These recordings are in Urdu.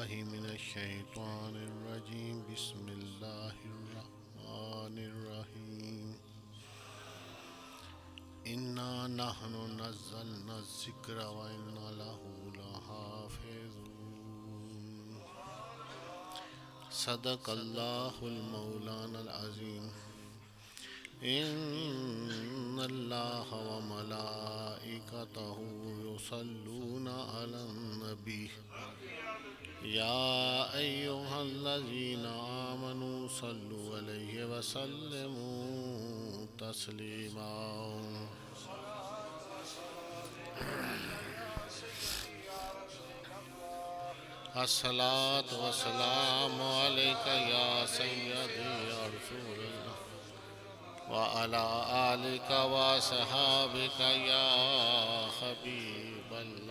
بالله من الشيطان الرجيم بسم الله الرحمن الرحيم إنا نحن نزلنا الذكر وإنا له لحافظون صدق الله المولانا العظيم إن الله وملائكته يصلون على النبي يا أيها الذين آمنوا صلوا عليه وسلموا تسليما الصلاة والسلام عليك يا سيدي يا رسول الله وعلى آلك وصحابك يا حبيب الله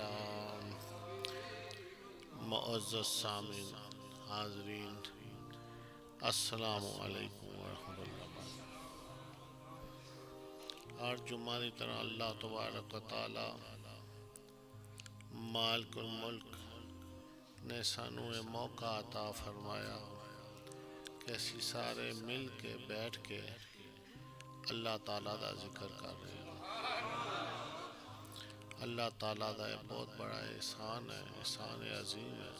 معزز سامعین حاضرین السلام علیکم ورحمۃ اللہ وبرکاتہ۔ ہر جمعہ کی طرح اللہ تبارک و تعالی مالک الملک نے سانو یہ موقع عطا فرمایا کہ اسی سارے مل کے بیٹھ کے اللہ تعالیٰ دا ذکر کر رہے ہیں۔ اللہ تعالیٰ دا یہ بہت بڑا احسان ہے، احسان عظیم ہے۔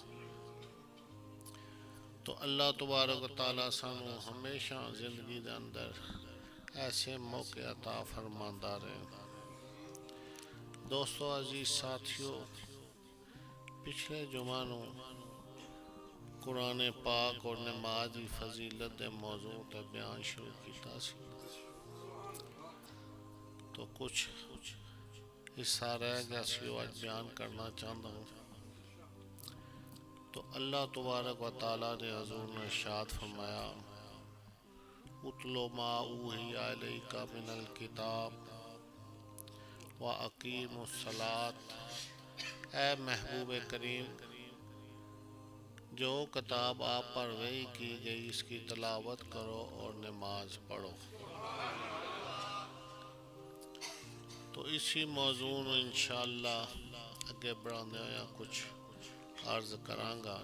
تو اللہ تبارک و تعالیٰ سانو ہمیشہ زندگی دے اندر ایسے موقع عطا فرماندا رہے۔ دوستو عزیز ساتھیو، پچھلے جمعہ نو قرآن پاک اور نماز دی فضیلت دے موضوع تے بیان شروع کیتا سی، تو کچھ حصہ رہ گیا سی وہ آج بیان کرنا چاہتا ہوں۔ تو اللہ تبارک و تعالیٰ نے حضور نے ارشاد فرمایا اتلو ما اوحی الیک من الکتاب واقیموا الصلاۃ، اے محبوب کریم جو کتاب آپ پر وحی کی گئی اس کی تلاوت کرو اور نماز پڑھو۔ تو اسی موضوع میں انشاءاللہ اگے بڑھانے ہویا کچھ عرض کرانگا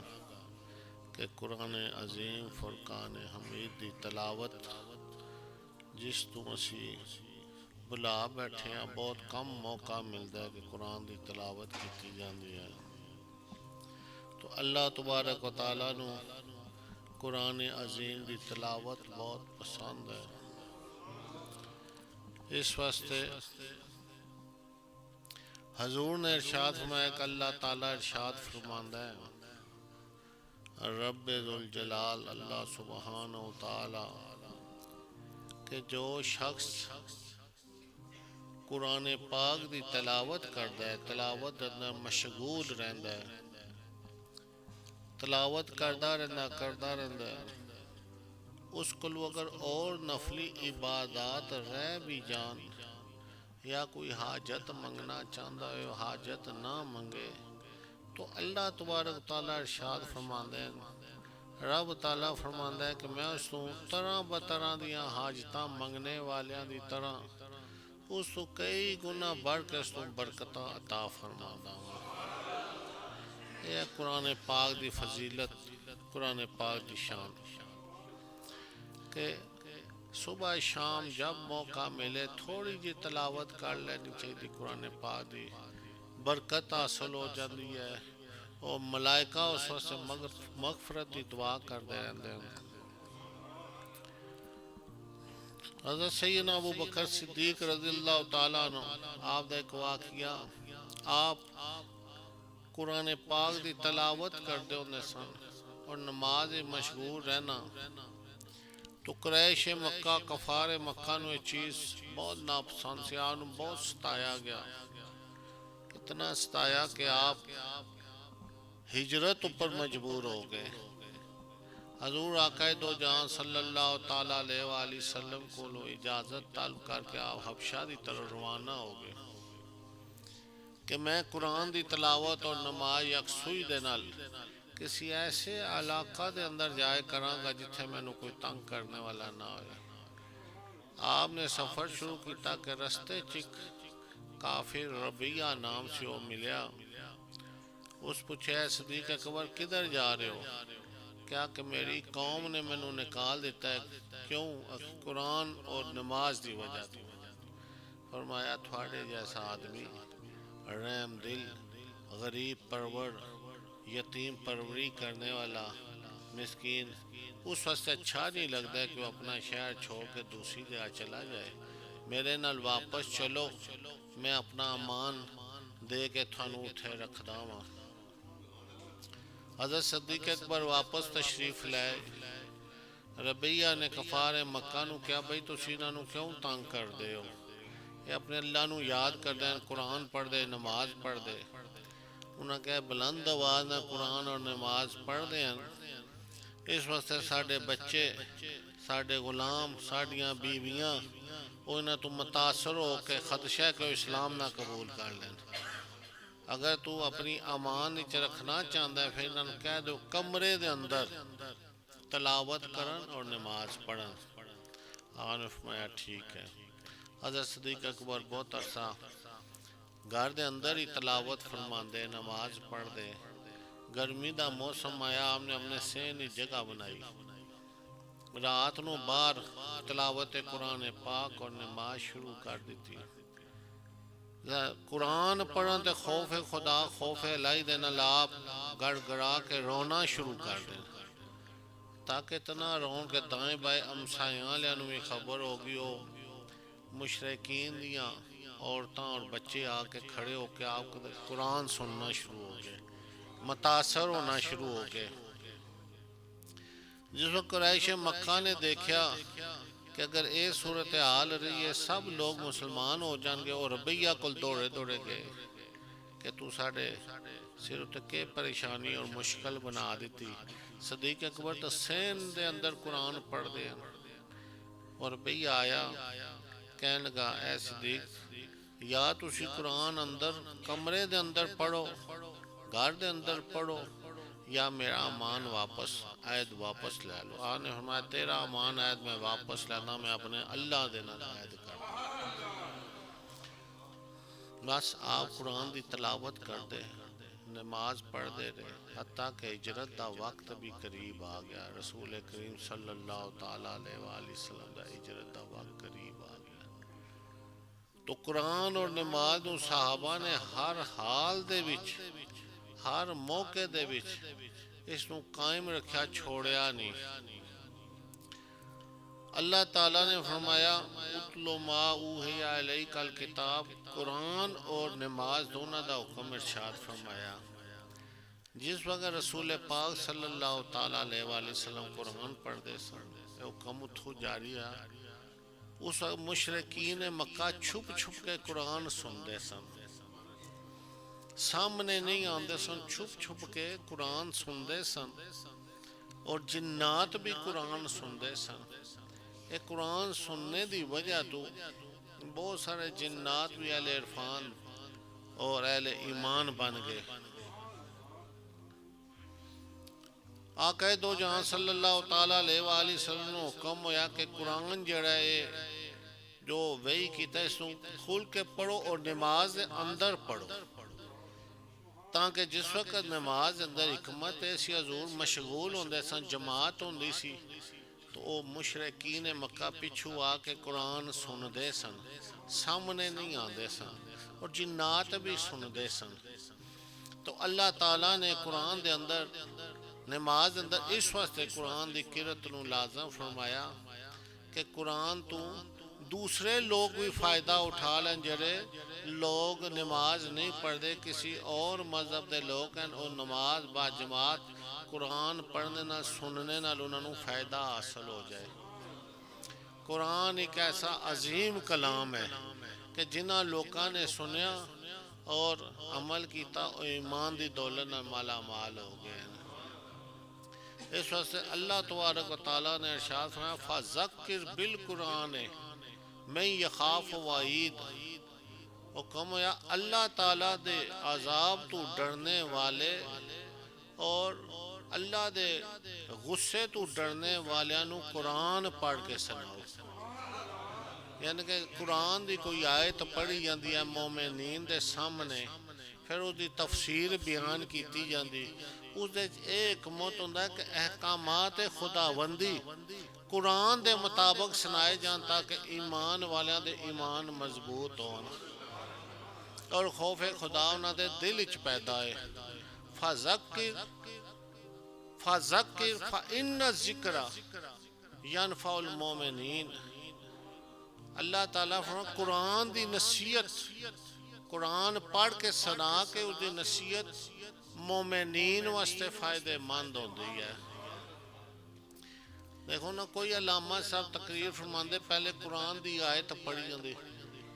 کہ قرآن عظیم فرقان حمید دی تلاوت جس تو اسی بلا بیٹھے ہیں، بہت کم موقع ملتا ہے کہ قرآن دی تلاوت کی جاندی ہے۔ تو اللہ تبارک و تعالیٰ نو قرآن عظیم دی تلاوت بہت پسند ہے۔ اس واسطے حضور نے ارشاد فرمایا کہ اللہ تعالیٰ ارشاد فرماندا ہے، رب ذوالجلال اللہ سبحانہ و تعالیٰ کہ جو شخص قرآن پاک دی تلاوت کردا ہے، تلاوت اندر مشغول رہندا ہے، تلاوت کردا رہندا ہے، اس کو اگر اور نفلی عبادات رہ بھی جان یا کوئی حاجت منگنا چاہتا ہے حاجت نہ منگے، تو اللہ تبارک تعالیٰ ارشاد فرماندا ہے، رب تعالیٰ فرماندا ہے کہ میں اس کو طرح بطرح دیاں حاجتاں منگنے والیاں دی طرح اس کو کئی گنا بڑھ کے اس کو برکتاں عطا فرماندا ہوں۔ یہ قرآن پاک دی فضیلت، قرآن پاک دی شان کہ صبح شام جب موقع ملے تھوڑی جی تلاوت کر لینی چاہیے قرآن پاک دی، برکت حاصل ہو جاتی ہے اور ملائکہ اس وقت مغفرت کی دعا کرتے رہتے ہیں۔ حضرت سیدنا ابو بکر صدیق رضی اللہ تعالیٰ عنہ آپ دا ایک واقعہ، آپ قرآن پاک دی تلاوت کرتے ہوندے سن اور نماز مشغول رہنا، تو قریش مکہ کفار مکہ نو یہ چیز بہت ناپسند سی، آپ بہت ستایا گیا، اتنا ستایا کہ آپ ہجرت پر مجبور ہو گئے۔ حضور آقا دو جہاں صلی اللہ تعالیٰ علیہ وآلہ وسلم کو اجازت طلب کر کے آپ حبشہ دی طرف روانہ ہو گئے کہ میں قرآن دی تلاوت اور نماز یکسوئی دے نال کسی ایسے علاقہ دے اندر جائے کرانگا جتھے میں نے کوئی تنگ کرنے والا نہ ہوئے۔ آپ نے سفر شروع کیتا کہ رستے چک کافر ربیہ نام سے وہ ملیا، اس پوچھے اے صدیق اکبر کدھر جا رہے ہو؟ کیا کہ میری قوم نے مینوں نکال دیتا ہے، کیوں؟ قرآن اور نماز دی وجہ تو۔ فرمایا تھوڑے جیسا آدمی رحم دل، غریب پرور، یتیم پروری کرنے والا، مسکین، اس واسطے اچھا نہیں لگتا ہے کہ وہ اپنا شہر چھوڑ کے دوسری جگہ چلا جائے۔ میرے نال واپس چلو، میں اپنا امان دے کے تھانوں اتھے رکھ داواں۔ حضرت صدیق اکبر واپس تشریف لائے۔ ربیہ نے کفار مکہ نو کیا بھئی تسی انہاں نو کیوں تنگ کر دے ہو؟ یہ اپنے اللہ نو یاد کر دیں، قرآن پڑھ دے، نماز پڑھ دے۔ انہاں کہا بلند آواز نہ قرآن اور نماز پڑھ دیں، اس واسطے ساڑھے بچے، ساڑھے غلام، ساڑھیاں بیویاں وہ انہاں تو متاثر ہو کے خدشہ ہے کہ وہ اسلام نہ قبول کر لیں۔ اگر تو اپنی امان وچ رکھنا چاہتا ہے پھر انہوں کہہ دو کمرے دے اندر تلاوت کرن اور نماز پڑھن۔ آن فرمایا ٹھیک ہے۔ حضرت صدیق اکبر بہت عرصہ گھر دے اندر ہی تلاوت فرمان دے، نماز پڑھ دے۔ گرمی دا موسم آیا، آپ نے اپنے سینی جگہ بنائی، رات نو باہر تلاوت قرآن پاک اور نماز شروع کر دیتی۔ قرآن پڑھن تے خوف خدا، خوف الہی دے نال آپ گڑ گڑا کے رونا شروع کر دیں، تاکہ اتنا رون کے دائیں بائیں امسائیاں لے انہوں خبر ہوگی ہو، مشرقین دیاں عورتاں اور بچے آ کے کھڑے ہو کے آپ کو قرآن سننا شروع ہو گئے، متاثر ہونا شروع ہو گئے۔ جس وقت قریش مکہ نے دیکھا کہ اگر یہ صورتحال رہی ہے سب لوگ مسلمان ہو جان گے، اور ربیہ کل دوڑے دوڑے گئے کہ تو ساڑھے سر کے پریشانی اور مشکل بنا دیتی۔ صدیق اکبر تو سین دے اندر قرآن پڑھ دے، اور ربیہ آیا کہنے لگا اے صدیق یا تسی قرآن اندر کمرے دے اندر پڑھو، گھر دے اندر پڑھو، یا میرا امان واپس عہد واپس لے لو۔ آپ نے فرمایا تیرا امان عہد میں واپس لینا، میں اپنے اللہ دینا عہد کرتا۔ بس آپ قرآن دی تلاوت کر دے، نماز پڑھ دے رہے، حتیٰ کہ ہجرت دا وقت بھی قریب آ گیا۔ رسول کریم صلی اللہ تعالیٰ علیہ وآلہ وسلم دا ہجرت دا وقت قریب آ گیا۔ تو قرآن اور نماز نو صحابہ نے ہر حال دے وچ، ہر موقع دے وچ اس نو قائم رکھیا، چھوڑیا نہیں۔ اللہ تعالیٰ نے فرمایا اتلو ما اوحی الیک الکتاب، قرآن اور نماز دونوں دا حکم ارشاد فرمایا۔ جس وقت رسول پاک صلی اللہ تعالیٰ علیہ وآلہ وسلم قرآن پڑھ دے سن، یہ حکم اتھو جاری ہے۔ اس وقت مشرقین مکہ چھپ چھپ کے قرآن سن دے سن، سامنے نہیں آندے سن، چھپ چھپ کے قرآن سن دے سن، اور جنات بھی قرآن سن دے سن۔ یہ قرآن سننے دی وجہ تو بہت سارے جنات بھی اہل عرفان اور اہل ایمان بن گئے۔ آقا دو جہاں صلی اللہ تعالیٰ علیہ وآلہ وسلم نے حکم ہویا کہ قرآن جڑا ہے جو وحی کیتا ہے اس کو کھول کے پڑھو اور نماز اندر پڑھو، تاکہ جس وقت نماز اندر حکمت ایسی حضور مشغول ہوندے سن، جماعت ہوندی سی، تو وہ مشرقین مکہ پچھو آ کے قرآن سن دے سن، سامنے نہیں آندے سن، اور جنات بھی سن دے سن۔ تو اللہ تعالیٰ نے قرآن دے اندر نماز اندر اس واسطے قرآن دی قرأت نو لازم فرمایا کہ قرآن تو دوسرے لوگ بھی فائدہ اٹھا لیں، جڑے لوگ نماز نہیں پڑھ دے، کسی اور مذہب دے لوگ ہیں، اور نماز با جماعت قرآن پڑھنے نہ سننے نہ انہوں فائدہ حاصل ہو جائے۔ قرآن ایک ایسا عظیم کلام ہے کہ جنہ لوکاں نے سنیا اور عمل کیتا اور ایمان دی دولت نہ مالا مال ہو گئے۔ اس واسطے اللہ تبارک و تعالیٰ نے ارشاد فرمایا فَذَكِّرْ بِالْقُرْآنِ مَن يَخَافُ وَعِيدٍ۔ حکم یا اللہ تعالیٰ دے عذاب تو ڈرنے والے اور اللہ دے غصے تو ڈرنے والیاں نو قرآن پڑھ کے سناؤ۔ یعنی کہ قرآن دی کوئی آیت پڑھی جاندی ہے مومنین دے سامنے، پھر اس کی تفسیر بیان کیتی جاندی، اس دے ایک حکمت ہوندا ہے کہ احکامات خداوندی قرآن دے مطابق سنائے جان تاکہ ایمان والیاں دے ایمان مضبوط ہون اور خوف خدا انہاں دے دل وچ پیدا ہے۔ فذکر فذکر فإن الذکر ینفع المؤمنین، اللہ تعالیٰ فرماتا قرآن دی نصیحت، قرآن پڑھ کے سنا کے اس دی نصیحت مومنین واسطے فائدہ مند ہوندی ہے۔ دیکھو نا، کوئی علامہ صاحب تقریر فرماندے پہلے قرآن دی آیت پڑھی جاندی،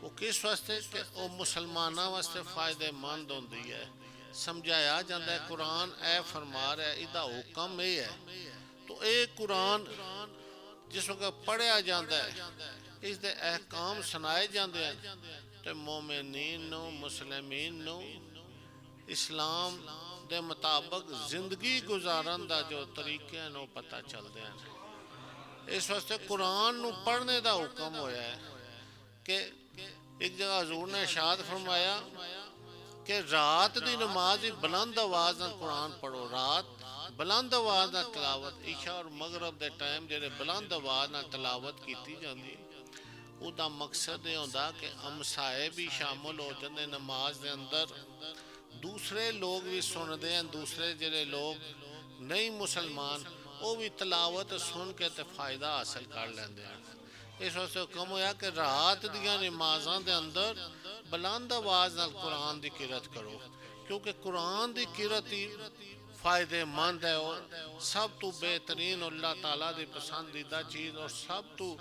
وہ کس واسطے کہ وہ مسلمانہ واسطے فائدہ مند ہوندی ہے، سمجھایا جاندہ ہے قرآن اے فرما رہا ہے، ادھا حکم اے ہے، تو اے قرآن جس وقت پڑھیا جاندہ ہے اس دے احکام سنائے جاندے ہیں تو مومنین نو، مسلمین نو اسلام دے مطابق زندگی گزارن دا جو طریقے نو پتہ چل دے ہیں۔ اس واسطے قرآن نو پڑھنے دا حکم ہویا ہے کہ ایک جگہ حضور نے ارشاد فرمایا کہ رات دی نماز بلند آواز نال قرآن پڑھو، رات بلند آواز نال تلاوت، عشاء اور مغرب دے ٹائم جڑے بلند آواز نال تلاوت کیتی جاندی، او دا مقصد یہ ہوندا کہ ہمسائے بھی شامل ہو جاندے نماز دے اندر، دوسرے لوگ بھی سن دے ہیں، دوسرے جڑے لوگ نہیں مسلمان وہ بھی تلاوت سن کے تے فائدہ حاصل کر لیندے ہیں۔ اس واسطے حکم ہویا کہ رات دیاں نمازاں دے اندر بلند آواز نال قرآن دی قرات کرو، کیونکہ قرآن دی قرات ہی فائدہ مند ہے اور سب تو بہترین اللہ تعالیٰ دی پسندیدہ چیز اور سب تو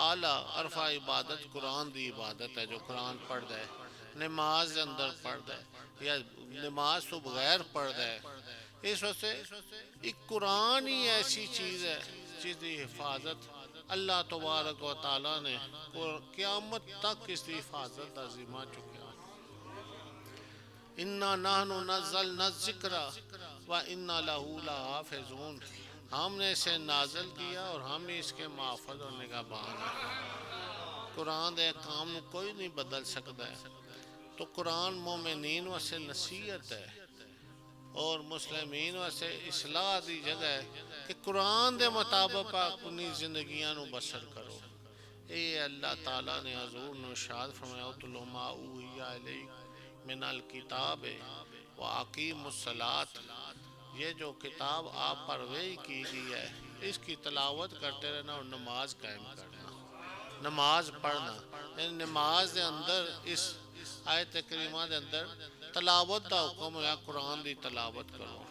اعلیٰ عرفہ عبادت قرآن دی عبادت ہے جو قرآن پڑھ دے، نماز دے اندر پڑھ دے یا نماز تو بغیر پڑھ دے۔ اس واسطے ایک قرآن ہی ایسی چیز ہے جس دی حفاظت اللہ تبارک و تعالیٰ نے قیامت تک اس دی حفاظت دا ذمہ چکیا۔ اِنَّا نَحْنُ نَزَّلْنَا الذِّكْرَ وَإِنَّا لَهُ لَحَافِظُونَ، ہم نے اسے نازل کیا اور ہم ہی اس کے محافظ اور نگہبان ہیں۔ قرآن دے کام کوئی نہیں بدل سکتا ہے، تو قرآن مومنین واسطے نصیحت ہے اور مسلمین واسطے اصلاح دی جگہ ہے کہ قرآن دے مطابق اپنی زندگیاں نو بسر کرو۔ اے اللہ تعالیٰ نے حضور نے ارشاد فرمایا اتلو ما اوحی الیک من الکتاب واقیموا الصلاۃ، یہ جو کتاب آپ پر وحی کی گئی ہے اس کی تلاوت کرتے رہنا اور نماز قائم کرنا، نماز پڑھنا، یعنی نماز دے اندر اس آیت کریمہ دے اندر تلاوت دا حکم ہوا، قرآن دی تلاوت کرو۔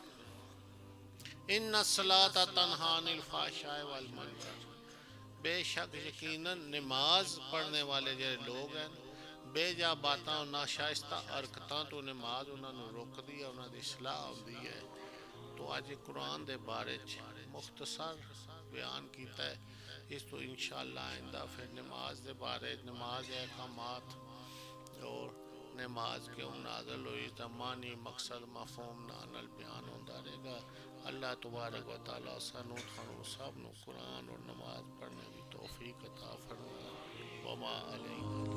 ان الصلاۃ تنہی عن الفحشاء والمنکر، بے شک یقیناً نماز پڑھنے والے جڑے لوگ ہیں بے جا باتاں اور ناشائستہ حرکتاں تو نماز انہاں نوں روکدی ہے، انہاں دی اصلاح ہوندی ہے۔ تو آج قرآن دے بارے مختصر بیان کیتا ہے، اس تو انشاءاللہ آئندہ پھر نماز دے بارے، نماز دے احکامات اور نماز کیوں نازل ہوئی، معنی مقصد مفہوم نال بیان ہوندا رہے گا۔ اللہ تبارک و تعالیٰ سانو تھانو سب نو قرآن اور نماز پڑھنے کی توفیق عطا فرمائے۔ وما علینا